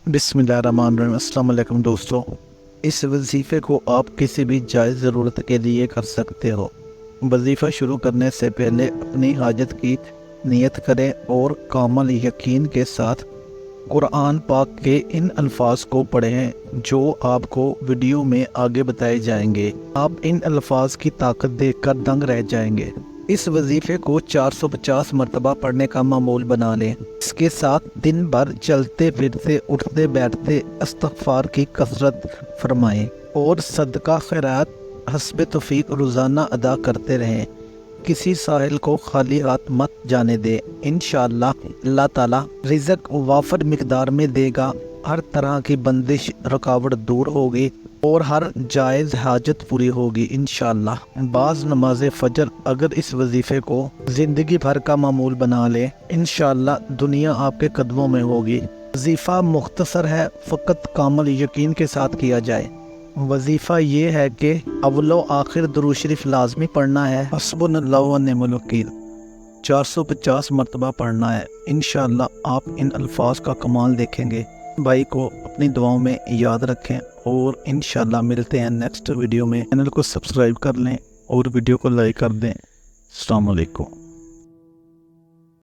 बिस्मिल्लाहिर्रहमानिर्रहीम। अस्सलाम वालेकुम दोस्तों, इस वजीफ़े को आप किसी भी जायज़ ज़रूरत के लिए कर सकते हो। वजीफ़ा शुरू करने से पहले अपनी हाजत की नियत करें और कामल यकीन के साथ कुरान पाक के इन अल्फाज को पढ़ें जो आपको वीडियो में आगे बताए जाएंगे। आप इन अल्फाज की ताकत देखकर दंग रह जाएंगे। इस वजीफ़े को 450 मरतबा पढ़ने का मामूल बना लें। इसके साथ दिन भर चलते फिरते उठते बैठते इस्तग़फ़ार की कसरत फरमाएं और सदका खैरात हस्ब तौफीक रोज़ाना अदा करते रहें। किसी साहिल को खाली हाथ मत जाने दे। इंशाअल्लाह अल्लाह ताला रिज़्क़ वाफर मिक़दार में देगा। हर तरह की बंदिश रुकावट दूर होगी और हर जायज़ हाजत पूरी होगी इंशाअल्लाह। बाज़ नमाज फ़जर अगर इस वजीफ़े को ज़िंदगी भर का मामूल बना ले, इंशाअल्लाह दुनिया आपके कदमों में होगी। वजीफ़ा मुख्तसर है, फ़कत कामल यकीन के साथ किया जाए। वजीफ़ा ये है कि अव्वलो आखिर दुरूद शरीफ लाजमी पढ़ना है। हस्बुनल्लाहु व निअमल वकील 450 मरतबा पढ़ना है। इंशाअल्लाह आप इन अल्फाज का कमाल देखेंगे। भाई को अपनी दुआओं में याद रखें और इंशाअल्लाह मिलते हैं नेक्स्ट वीडियो में। चैनल को सब्सक्राइब कर लें और वीडियो को लाइक कर दें। अस्सलाम वालेकुम।